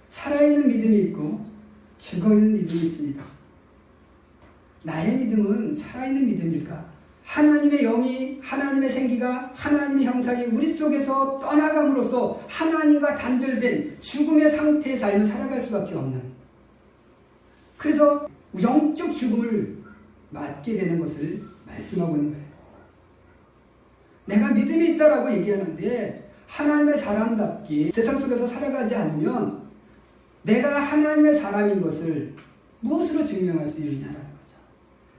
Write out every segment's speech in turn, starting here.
살아있는 믿음이 있고 죽어있는 믿음이 있습니다. 나의 믿음은 살아있는 믿음일까? 하나님의 영이, 하나님의 생기가, 하나님의 형상이 우리 속에서 떠나감으로써 하나님과 단절된 죽음의 상태의 삶을 살아갈 수밖에 없는, 그래서 영적 죽음을 맞게 되는 것을 말씀하고 있는 거예요. 내가 믿음이 있다라고 얘기하는데 하나님의 사람답게 세상 속에서 살아가지 않으면 내가 하나님의 사람인 것을 무엇으로 증명할 수 있느냐라는 거죠.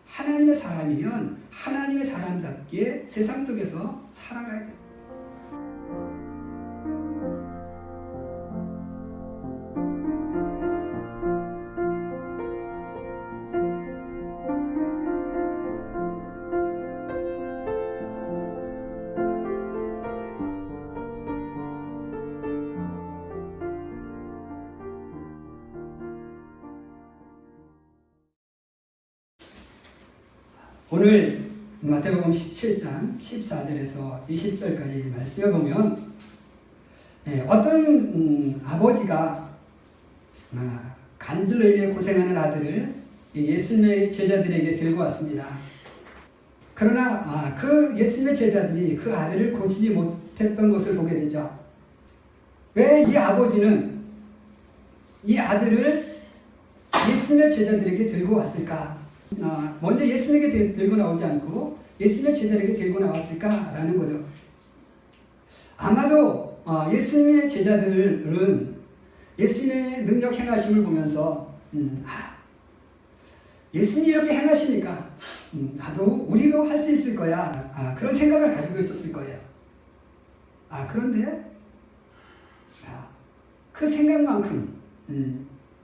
하나님의 사람이면 하나님의 사람답게 세상 속에서 살아가야 돼요. 오늘 마태복음 17장 14절에서 20절까지 말씀을 보면 어떤 아버지가 간질로 인해 고생하는 아들을 예수님의 제자들에게 들고 왔습니다. 그러나 그 예수님의 제자들이 그 아들을 고치지 못했던 것을 보게 되죠. 왜 이 아버지는 이 아들을 예수님의 제자들에게 들고 왔을까? 먼저 예수님에게 들고 나오지 않고 예수님의 제자들에게 들고 나왔을까라는 거죠. 아마도 예수님의 제자들은 예수님의 능력 행하심을 보면서 예수님이 이렇게 행하시니까 우리도 할 수 있을 거야, 그런 생각을 가지고 있었을 거예요. 그런데 그 생각만큼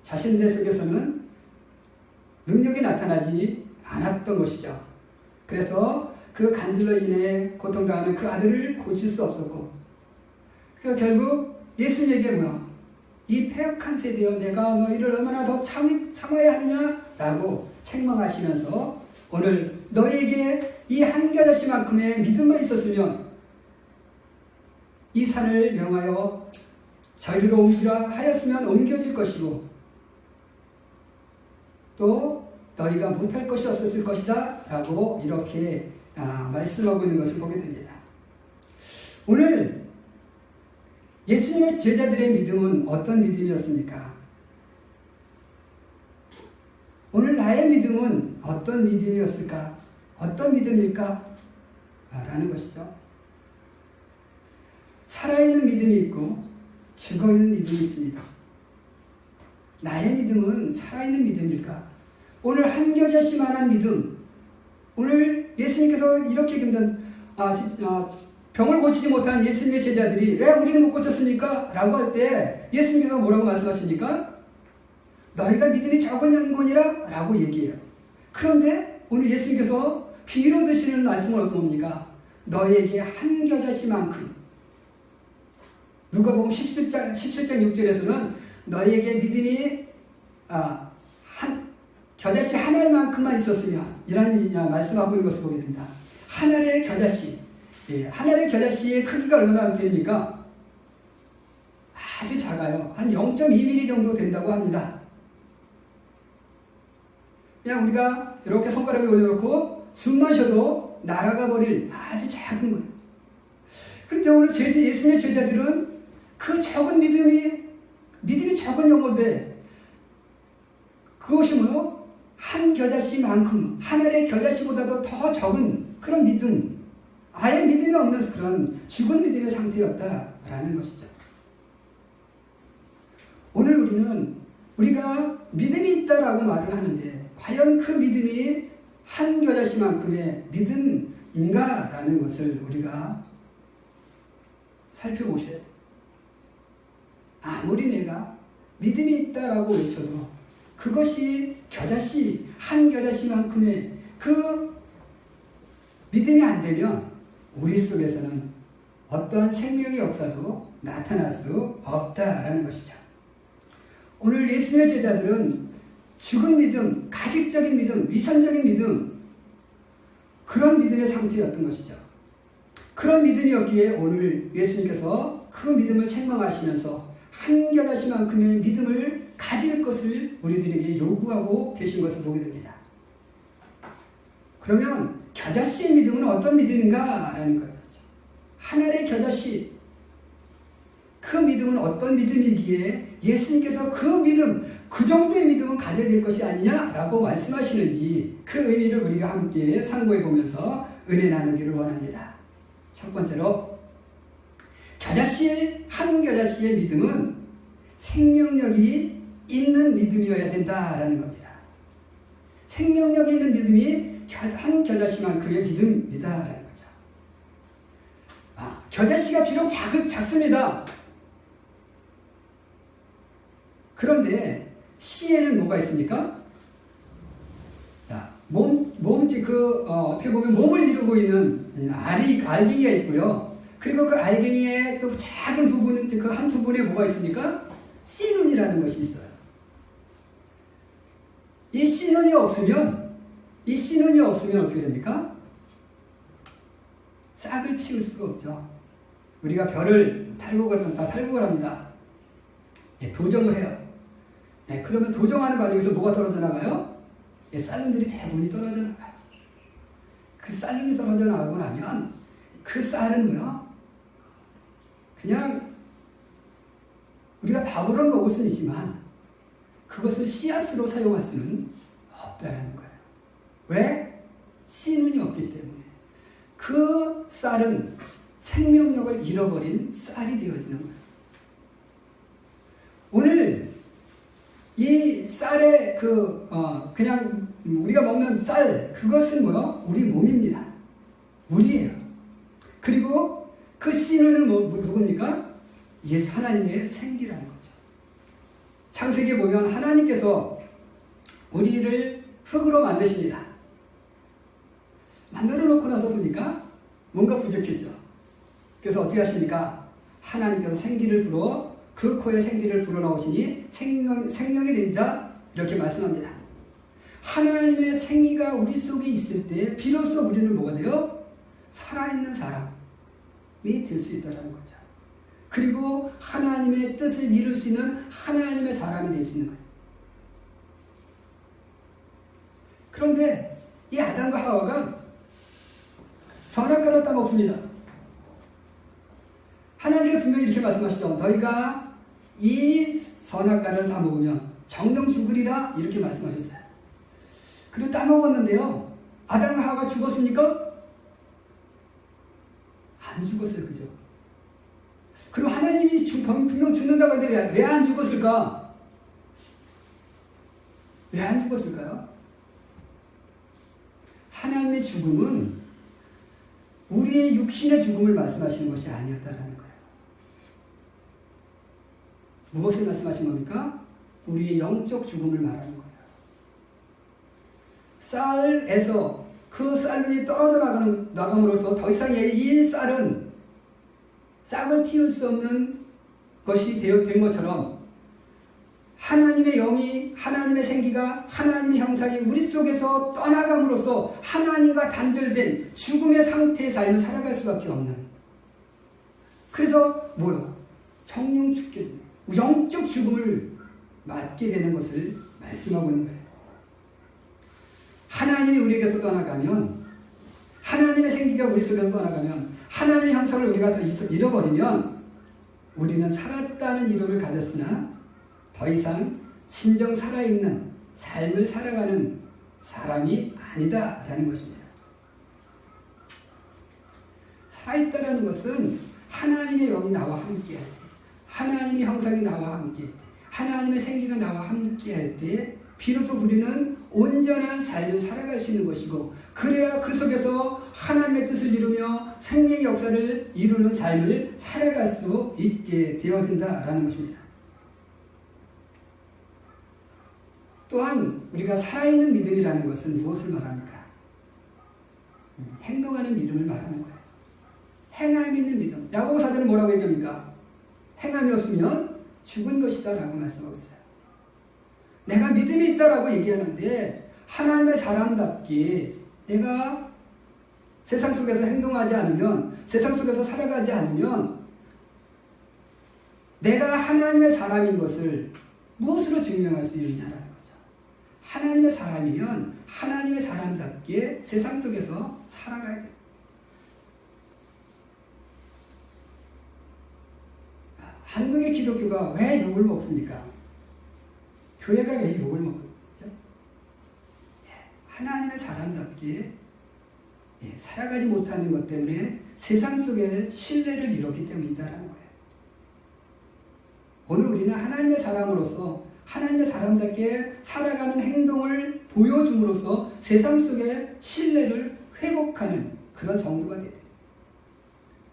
자신들 속에서는 능력이 나타나지 않았던 것이죠. 그래서 그 간질로 인해 고통당하는 그 아들을 고칠 수 없었고, 그래서 결국 예수님에게 이 패역한 세대여 내가 너희를 얼마나 더 참아야 하느냐라고 책망하시면서 오늘 너희에게 이 한 겨자씨만큼의 믿음만 있었으면 이 산을 명하여 저리로 옮기라 하였으면 옮겨질 것이고 또 너희가 못할 것이 없었을 것이다 라고 이렇게 말씀하고 있는 것을 보게 됩니다. 오늘 예수님의 제자들의 믿음은 어떤 믿음이었습니까? 오늘 나의 믿음은 어떤 믿음이었을까? 어떤 믿음일까? 라는 것이죠. 살아있는 믿음이 있고 죽어있는 믿음이 있습니다. 나의 믿음은 살아있는 믿음일까? 오늘 한 겨자씨만한 믿음, 오늘 예수님께서 이렇게 얘기합니다. 병을 고치지 못한 예수님의 제자들이 왜 우리는 못 고쳤습니까? 라고 할 때 예수님께서 뭐라고 말씀하십니까? 너희가 믿음이 적은 영혼이라 라고 얘기해요. 그런데 오늘 예수님께서 비유로 드시는 말씀은 어떤 겁니까? 너희에게 한 겨자씨만큼, 누가복음 17장 6절에서는 너희에게 믿음이 한 겨자씨 한 알만큼만 있었으면, 이라는 말씀하고 있는 것을 보게 됩니다. 한 알의 겨자씨, 한 알의 겨자씨의 크기가 얼마나 됩니까? 아주 작아요. 한 0.2mm 정도 된다고 합니다. 그냥 우리가 이렇게 손가락에 올려놓고 숨만 쉬어도 날아가 버릴 아주 작은 거예요. 그런데 오늘 예수님의 제자들은 그 적은 믿음이 적은 영혼인데 그것이 한 겨자씨만큼, 하늘의 겨자씨보다도 더 적은 그런 믿음, 아예 믿음이 없는 그런 죽은 믿음의 상태였다라는 것이죠. 오늘 우리가 믿음이 있다라고 말을 하는데 과연 그 믿음이 한 겨자씨만큼의 믿음인가라는 것을 우리가 살펴보셔야 돼요. 아무리 내가 믿음이 있다라고 외쳐도 그것이 한 겨자씨만큼의 그 믿음이 안 되면 우리 속에서는 어떠한 생명의 역사도 나타날 수 없다라는 것이죠. 오늘 예수님의 제자들은 죽은 믿음, 가식적인 믿음, 위선적인 믿음, 그런 믿음의 상태였던 것이죠. 그런 믿음이었기에 오늘 예수님께서 그 믿음을 책망하시면서 한 겨자씨만큼의 믿음을 가질 것을 우리들에게 요구하고 계신 것을 보게 됩니다. 그러면 겨자씨의 믿음은 어떤 믿음인가? 라는 거죠. 하늘의 겨자씨, 그 믿음은 어떤 믿음이기에 예수님께서 그 믿음, 그 정도의 믿음은 가져야 될 것이 아니냐라고 말씀하시는지 그 의미를 우리가 함께 상고해 보면서 은혜 나누기를 원합니다. 첫 번째로 한 겨자씨의 믿음은 생명력이 있는 믿음이어야 된다라는 겁니다. 생명력이 있는 믿음이 한 겨자씨만큼의 믿음이다라는 거죠. 겨자씨가 비록 작습니다. 그런데 씨에는 뭐가 있습니까? 자, 어떻게 보면 몸을 이루고 있는 알갱이가 있고요. 그리고 그 알갱이의 또 작은 부분은 그 한 부분에 뭐가 있습니까? 씨눈이라는 것이 있어요. 이 씨눈이 없으면 어떻게 됩니까? 싹을 틔울 수가 없죠. 우리가 벼를 탈곡을 합니다. 도정을 해요. 그러면 도정하는 과정에서 뭐가 떨어져 나가요? 쌀눈들이 대부분이 떨어져 나가요. 그 쌀눈이 떨어져 나가고 나면 그 쌀은 그냥 우리가 밥으로는 먹을 수는 있지만 그것을 씨앗으로 사용할 수는 없다는 거예요. 왜? 씨눈이 없기 때문에. 그 쌀은 생명력을 잃어버린 쌀이 되어지는 거예요. 오늘 이 쌀의 그냥 우리가 먹는 쌀, 그것은 우리 몸입니다. 우리예요. 그리고 그 씨는 누굽니까? 예수 하나님의 생기라는 거죠. 창세기에 보면 하나님께서 우리를 흙으로 만드십니다. 만들어 놓고 나서 보니까 뭔가 부족했죠. 그래서 어떻게 하십니까? 하나님께서 생기를 불어 그 코에 생기를 불어넣으시니 생명이 된다, 이렇게 말씀합니다. 하나님의 생기가 우리 속에 있을 때 비로소 우리는 뭐가 돼요? 살아있는 사람이 될 수 있다는 거죠. 그리고 하나님의 뜻을 이룰 수 있는 하나님의 사람이 될 수 있는 거예요. 그런데 이 아담과 하와가 선악과를 따먹습니다. 하나님께서 분명히 이렇게 말씀하시죠. 너희가 이 선악과를 다 먹으면 정령 죽으리라, 이렇게 말씀하셨어요. 그리고 따먹었는데요. 아담과 하와가 죽었습니까? 안 죽었어요. 그죠? 그럼 하나님이 분명 죽는다고 하는데 왜 안 죽었을까? 왜 안 죽었을까요? 하나님의 죽음은 우리의 육신의 죽음을 말씀하시는 것이 아니었다라는 거예요. 무엇을 말씀하신 겁니까? 우리의 영적 죽음을 말하는 거예요. 쌀에서 그 쌀이 떨어져 나감으로써 더 이상 이 쌀은 싹을 틔울 수 없는 것이 된 것처럼 하나님의 영이, 하나님의 생기가, 하나님의 형상이 우리 속에서 떠나감으로써 하나님과 단절된 죽음의 상태의 삶을 살아갈 수밖에 없는, 그래서 정령 죽게 됩니다. 영적 죽음을 맞게 되는 것을 말씀하고 있는 거예요. 하나님이 우리에게서 떠나가면, 하나님의 생기가 우리 속에서 떠나가면, 하나님의 형상을 우리가 더 잃어버리면 우리는 살았다는 이름을 가졌으나 더 이상 진정 살아있는 삶을 살아가는 사람이 아니다라는 것입니다. 살아있다라는 것은 하나님의 영이 나와 함께할 때, 하나님의 형상이 나와 함께, 하나님의 생기가 나와 함께할 때 비로소 우리는 온전한 삶을 살아갈 수 있는 것이고, 그래야 그 속에서 하나님의 뜻을 이루며 생명의 역사를 이루는 삶을 살아갈 수 있게 되어진다라는 것입니다. 또한 우리가 살아있는 믿음이라는 것은 무엇을 말합니까? 행동하는 믿음을 말하는 거예요. 행함이 있는 믿음. 야고보 사도는 뭐라고 얘기합니까? 행함이 없으면 죽은 것이다 라고 말씀하고 있어요. 내가 믿음이 있다라고 얘기하는데 하나님의 사람답게 내가 세상 속에서 행동하지 않으면, 세상 속에서 살아가지 않으면 내가 하나님의 사람인 것을 무엇으로 증명할 수 있느냐라는 거죠. 하나님의 사람이면 하나님의 사람답게 세상 속에서 살아가야 돼요. 한국의 기독교가 왜 욕을 먹습니까? 교회가 왜 욕을 먹죠? 하나님의 사람답게 살아가지 못하는 것 때문에 세상 속에 신뢰를 잃었기 때문이다라는 거예요. 오늘 우리는 하나님의 사람으로서 하나님의 사람답게 살아가는 행동을 보여줌으로써 세상 속에 신뢰를 회복하는 그런 성도가 돼요.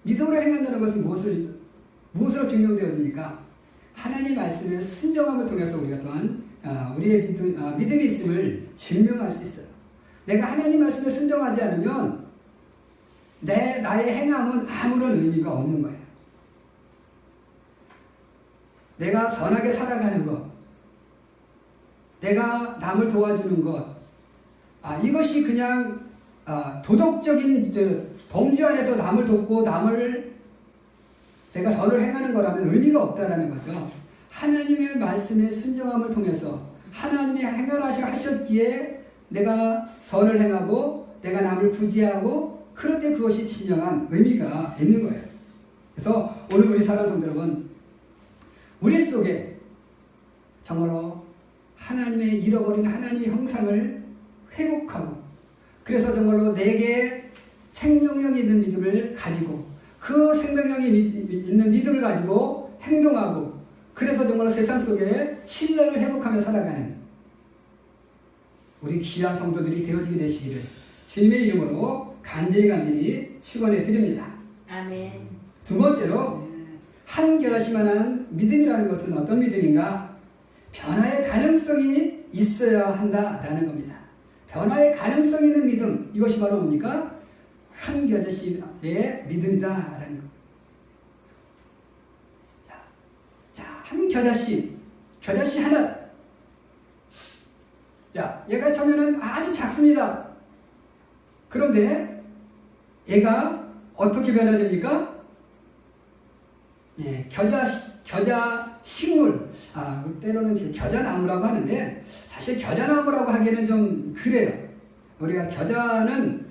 믿음으로 행한다는 것은 무엇으로 증명되어집니까? 하나님 말씀의 순종함을 통해서 우리가 또한 우리의 믿음이 있음을 증명할 수 있어요. 내가 하나님 말씀에 순종하지 않으면 나의 행함은 아무런 의미가 없는 거예요. 내가 선하게 살아가는 것, 내가 남을 도와주는 것, 이것이 그냥 도덕적인 범주 안에서 남을 돕고 내가 선을 행하는 거라면 의미가 없다라는 거죠. 하나님의 말씀에 순종함을 통해서 하나님이 행하셨기에 내가 선을 행하고 내가 남을 구제하고 그런데 그것이 진정한 의미가 있는 거예요. 그래서 오늘 우리 사랑하는 성도 여러분, 우리 속에 정말로 하나님의 잃어버린 하나님의 형상을 회복하고 그래서 정말로 내게 생명력 있는 믿음을 가지고 그 생명력이 있는 믿음을 가지고 행동하고 그래서 정말로 세상 속에 신뢰를 회복하며 살아가는 우리 귀한 성도들이 되어지게 되시기를 주님의 이름으로 간절히 축원해 드립니다. 아멘. 두 번째로 한 결심만한 믿음이라는 것은 어떤 믿음인가? 변화의 가능성이 있어야 한다라는 겁니다. 변화의 가능성 있는 믿음, 이것이 바로 뭡니까? 한 겨자씨의 믿음이다라는 것. 자, 한 겨자씨 하나. 자, 얘가 처음에는 아주 작습니다. 그런데 얘가 어떻게 변화됩니까? 겨자 식물, 때로는 겨자나무라고 하는데 사실 겨자나무라고 하기에는 좀 그래요. 우리가 겨자는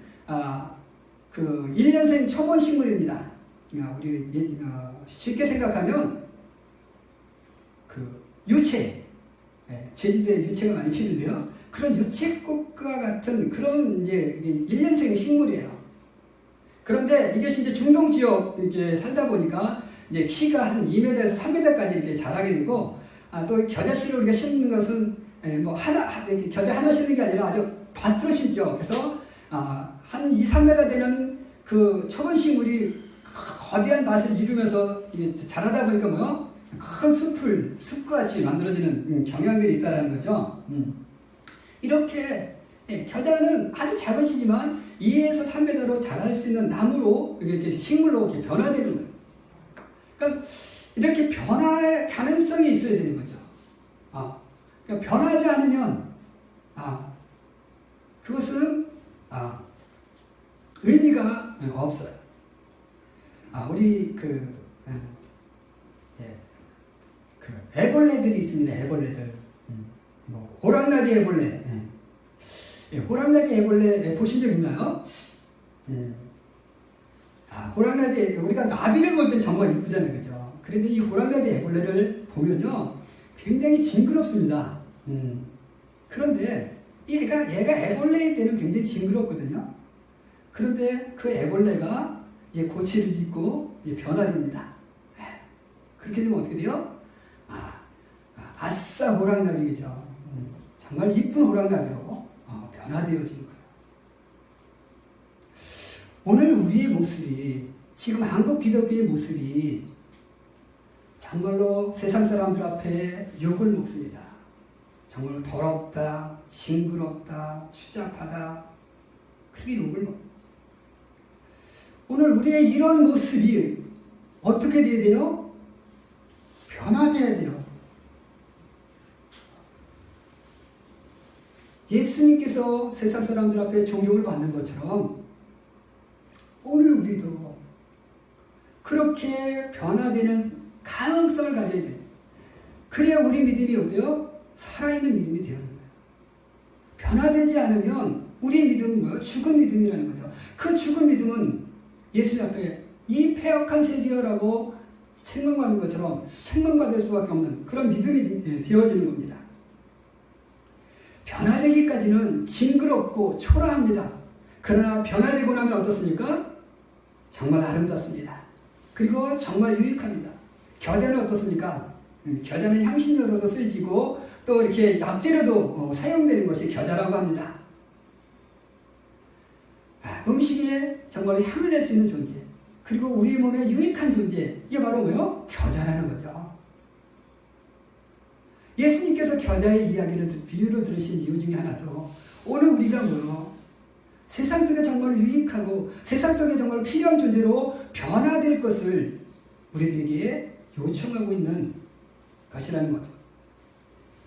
1년생 초본 식물입니다. 우리 쉽게 생각하면 유채, 제주도에 유채가 많이 피는데요. 그런 유채꽃과 같은 그런 이제 1년생 식물이에요. 그런데 이것이 이제 중동 지역에 살다 보니까 이제 키가 한 2m에서 3m까지 이렇게 자라게 되고, 또 겨자씨를 우리가 심는 것은 겨자 하나 심는 게 아니라 아주 밭으로 심죠. 그래서 한 2, 3m 되는 그 초본 식물이 거대한 밭을 이루면서 자라다 보니까 큰 숲같이 만들어지는 경향들이 있다는 거죠. 이렇게 겨자는 아주 작은 시지만 2에서 3m로 자랄 수 있는 나무로 이렇게 식물로 이렇게 변화되는 거예요. 그러니까 이렇게 변화의 가능성이 있어야 되는 거죠. 그러니까 변하지 않으면 그것은 의미가 없어요. 우리 애벌레들이 있습니다. 애벌레들. 호랑나비 애벌레. 호랑나비 애벌레 보신 적 있나요? 호랑나비, 우리가 나비를 볼 때 정말 이쁘잖아요. 그죠? 그런데 이 호랑나비 애벌레를 보면요, 굉장히 징그럽습니다. 그런데 얘가 애벌레일 때는 굉장히 징그럽거든요. 그런데 그 애벌레가 이제 고치를 짓고 이제 변화됩니다. 그렇게 되면 어떻게 돼요? 아싸 호랑나비죠. 정말 이쁜 호랑나비로 변화되어지는 거예요. 오늘 우리의 모습이, 지금 한국 기독교의 모습이 정말로 세상 사람들 앞에 욕을 먹습니다. 정말로 더럽다, 징그럽다, 추잡하다, 그렇게 욕을 먹어요. 오늘 우리의 이런 모습이 어떻게 돼야 돼요? 변화돼야 돼요. 예수님께서 세상 사람들 앞에 존경을 받는 것처럼 오늘 우리도 그렇게 변화되는 가능성을 가져야 돼요. 그래야 우리 믿음이 어때요? 살아있는 믿음이 되는 거예요. 변화되지 않으면 우리 믿음은 뭐예요? 죽은 믿음이라는 거죠. 그 죽은 믿음은 예수 앞에 이 패역한 세계라고 책망받는 것처럼 책망받을 수밖에 없는 그런 믿음이 되어지는 겁니다. 변화되기까지는 징그럽고 초라합니다. 그러나 변화되고 나면 어떻습니까? 정말 아름답습니다. 그리고 정말 유익합니다. 겨자는 어떻습니까? 겨자는 향신료로도 쓰여지고 또 이렇게 약재로도 사용되는 것이 겨자라고 합니다. 음식에 정말 향을 낼 수 있는 존재, 그리고 우리 몸에 유익한 존재, 이게 바로 뭐예요? 겨자라는 거죠. 예수님께서 겨자의 이야기를 비유로 들으신 이유 중에 하나도 오늘 우리가 뭐예요? 세상 속에 정말 유익하고 세상 속에 정말 필요한 존재로 변화될 것을 우리들에게 요청하고 있는 것이라는 거죠.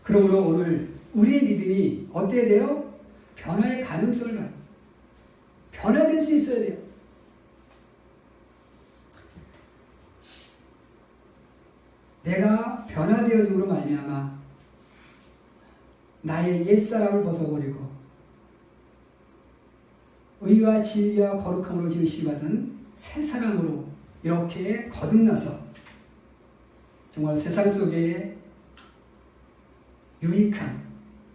그러므로 오늘 우리의 믿음이 어때야 돼요? 변화의 가능성을 갖고 변화될 수 있어야 돼요. 내가 변화되어짐으로 말미암아 나의 옛사람을 벗어버리고 의와 진리와 거룩함으로 지으시받은 새 사람으로 이렇게 거듭나서 정말 세상 속에 유익한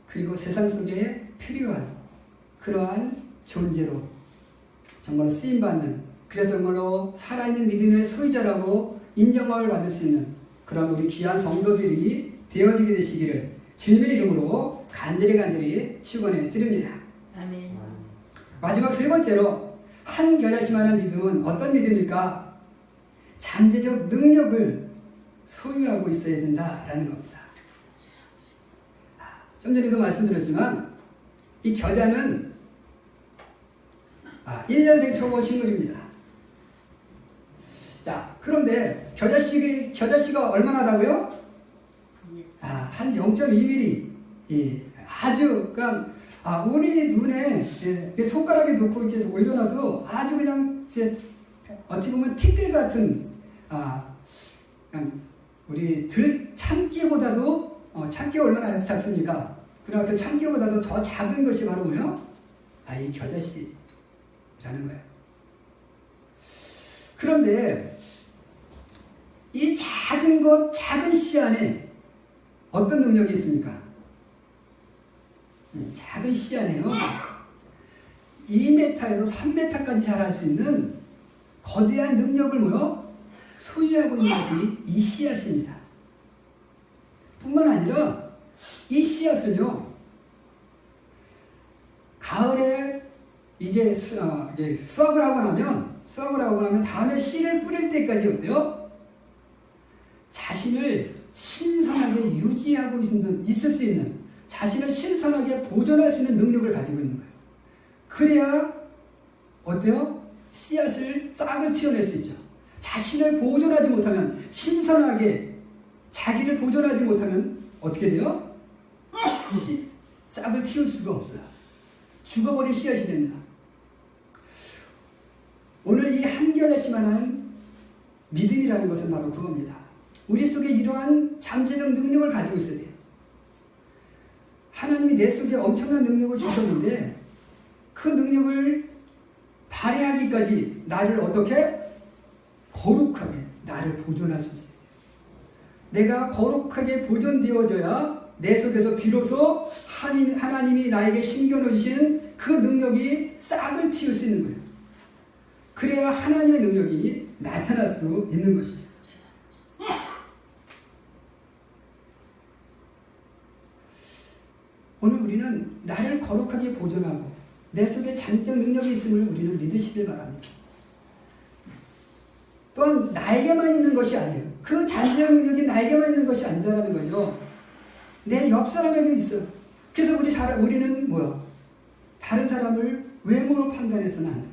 그리고 세상 속에 필요한 그러한 존재로 정말로 쓰임받는, 그래서 정말로 살아있는 믿음의 소유자라고 인정을 받을 수 있는 그런 우리 귀한 성도들이 되어지게 되시기를 주님의 이름으로 간절히 축원해 드립니다. 아멘. 마지막 세 번째로 한 겨자씨만한 믿음은 어떤 믿음일까? 잠재적 능력을 소유하고 있어야 된다라는 겁니다. 좀 전에도 말씀드렸지만 이 겨자는 1년생 초보 식물입니다. 자, 그런데 겨자씨가 얼마나 하다고요? 한 0.2mm. 아주, 그러니까, 우리 눈에 손가락에 놓고 이렇게 올려놔도 아주 그냥, 어찌 보면 티끌 같은, 우리 참깨보다도, 참깨가 얼마나 작습니까? 그러나 그 참깨보다도 더 작은 것이 바로 뭐예요? 이 겨자씨라는 거예요. 그런데 이 작은 씨 안에 어떤 능력이 있습니까? 작은 씨 안에요. 2m에서 3m까지 자랄 수 있는 거대한 능력을 뭐요? 소유하고 있는 것이 이 씨앗입니다. 뿐만 아니라 이 씨앗은요, 가을에 이제 수확을 하고 나면 다음에 씨를 뿌릴 때까지 어때요? 자신을 신선하게 유지하고 있을 수 있는, 자신을 신선하게 보존할 수 있는 능력을 가지고 있는 거예요. 그래야 어때요? 씨앗을 싹을 틔워낼 수 있죠. 자신을 보존하지 못하면, 신선하게 자기를 보존하지 못하면 어떻게 돼요? 싹을 틔울 수가 없어요. 죽어버린 씨앗이 됩니다. 오늘 이 한 겨자씨만한 믿음이라는 것은 바로 그겁니다. 우리 속에 이러한 잠재적 능력을 가지고 있어야 돼요. 하나님이 내 속에 엄청난 능력을 주셨는데 그 능력을 발휘하기까지 나를 어떻게? 거룩하게 나를 보존할 수 있어요. 내가 거룩하게 보존되어져야 내 속에서 비로소 하나님이 나에게 심겨놓으신 그 능력이 싹을 틔울 수 있는 거예요. 그래야 하나님의 능력이 나타날 수 있는 것이죠. 오늘 우리는 나를 거룩하게 보존하고 내 속에 잠재적 능력이 있음을 우리는 믿으시길 바랍니다. 또한 나에게만 있는 것이 아니에요. 그 잠재적 능력이 나에게만 있는 것이 아니라는 거죠. 내 옆 사람에게도 있어요. 그래서 우리는 뭐야? 다른 사람을 외모로 판단해서는 안 돼요.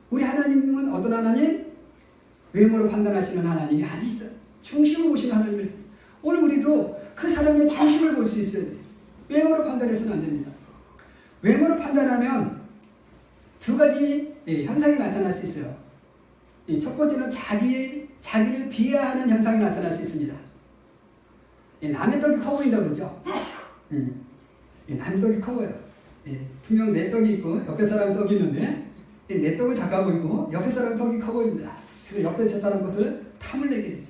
우리 하나님은 어떤 하나님? 외모로 판단하시는 하나님이 아직 있어요. 중심을 보시는 하나님을 있어요. 오늘 우리도 그 사람의 중심을 볼 수 있어야 돼요. 외모로 판단해서는 안 됩니다. 외모로 판단하면 두 가지 현상이 나타날 수 있어요. 이 첫 번째는 자기를 비하하는 현상이 나타날 수 있습니다. 남의 떡이 커 보인다고 그러죠. 남의 떡이 커 보여요. 분명 내 떡이 있고 옆에 사람 떡이 있는데 내 떡은 작아 보이고 옆에 사람 떡이 커 보입니다. 그래서 옆에 사람 것을 탐을 내게 되죠.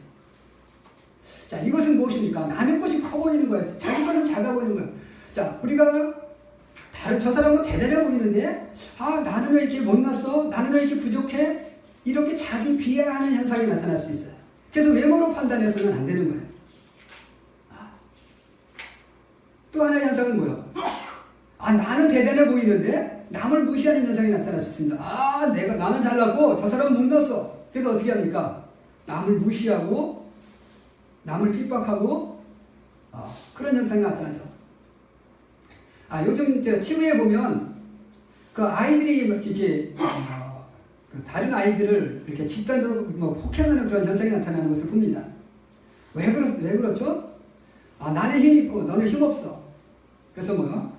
자, 이것은 무엇입니까? 남의 것이 커 보이는 거예요. 자기 것은 작아 보이는 거예요. 자, 우리가 저 사람은 대단해 보이는데 나는 왜 이렇게 못났어? 나는 왜 이렇게 부족해? 이렇게 자기 비하하는 현상이 나타날 수 있어요. 그래서 외모로 판단해서는 안 되는 거예요. 또 하나의 현상은 뭐예요? 나는 대단해 보이는데 남을 무시하는 현상이 나타날 수 있습니다. 나는 잘났고 저 사람은 못났어. 그래서 어떻게 합니까? 남을 무시하고 남을 핍박하고 그런 현상이 나타나죠. 요즘 TV에 보면 그 아이들이 이렇게 다른 아이들을 이렇게 집단적으로 폭행하는 그런 현상이 나타나는 것을 봅니다. 왜 그렇죠? 나는 힘 있고 너는 힘 없어. 그래서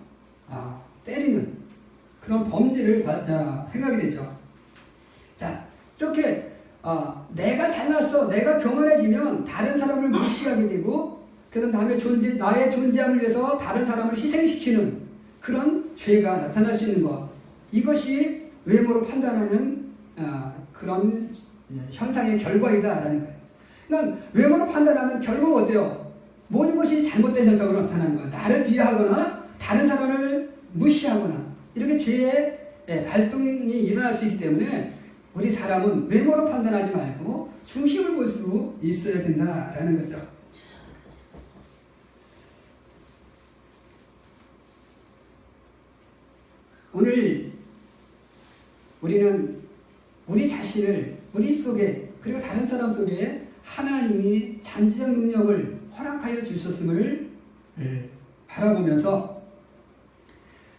때리는 그런 범죄를 행하게 되죠. 자, 이렇게 내가 잘났어, 내가 교만해지면 다른 사람을 무시하게 되고, 그래서 나의 존재함을 위해서 다른 사람을 희생시키는 그런 죄가 나타날 수 있는 것. 이것이 외모로 판단하는 그런 현상의 결과이다라는 거예요. 그러니까 외모로 판단하면 결과가 어때요? 모든 것이 잘못된 현상으로 나타나는 거예요. 나를 비하하거나 다른 사람을 무시하거나 이렇게 죄의 발동이 일어날 수 있기 때문에 우리 사람은 외모로 판단하지 말고 중심을 볼 수 있어야 된다라는 거죠. 오늘 우리는 우리 자신을 우리 속에 그리고 다른 사람 속에 하나님이 잠재적 능력을 허락하여 주셨음을 바라보면서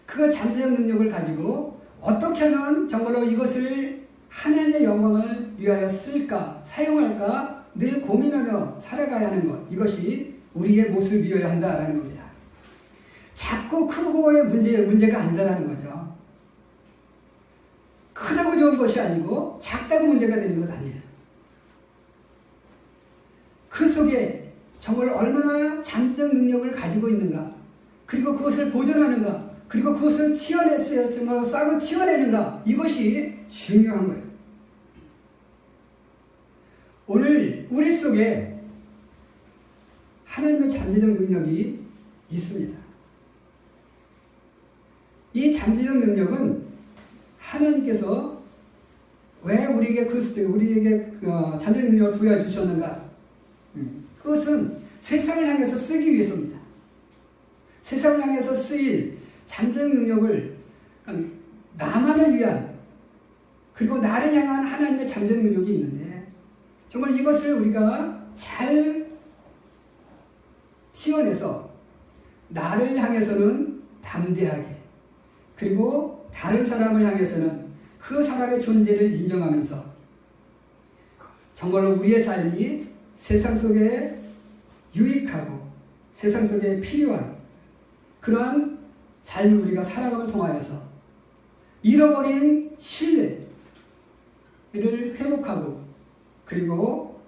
그 잠재적 능력을 가지고 어떻게 하면 정말로 이것을 하나님의 영광을 위하여 쓸까, 사용할까 늘 고민하며 살아가야 하는 것. 이것이 우리의 모습이어야 한다라는 겁니다. 작고 크고의 문제가 아니다라는 거죠. 크다고 좋은 것이 아니고 작다고 문제가 되는 것 아니에요. 그 속에 정말 얼마나 잠재적 능력을 가지고 있는가, 그리고 그것을 보존하는가, 그리고 그것을 정말 싹을 치워내는가, 이것이 중요한 거예요. 오늘 우리 속에 하나님의 잠재적 능력이 있습니다. 이 잠재적 능력은 하나님께서 왜 우리에게 잠재적 능력을 부여해 주셨는가? 그것은 세상을 향해서 쓰기 위해서입니다. 세상을 향해서 쓰일 잠재적 능력을 나만을 위한, 그리고 나를 향한 하나님의 잠재적 능력이 있는데, 정말 이것을 우리가 잘 치워내서 나를 향해서는 담대하게, 그리고 다른 사람을 향해서는 그 사람의 존재를 인정하면서 정말로 우리의 삶이 세상 속에 유익하고 세상 속에 필요한 그러한 삶을 우리가 살아감을 통하여서 잃어버린 신뢰를 회복하고, 그리고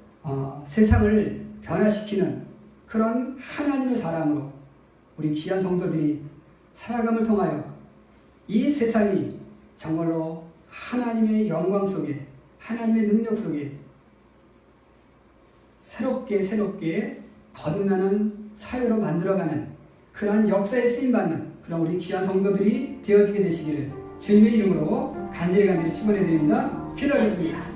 세상을 변화시키는 그런 하나님의 사람으로 우리 귀한 성도들이 살아감을 통하여 이 세상이 정말로 하나님의 영광 속에, 하나님의 능력 속에 새롭게 거듭나는 사회로 만들어가는 그러한 역사에 쓰임받는 그런 우리 귀한 성도들이 되어지게 되시기를 주님의 이름으로 간절히 축원해 드립니다. 기도하겠습니다.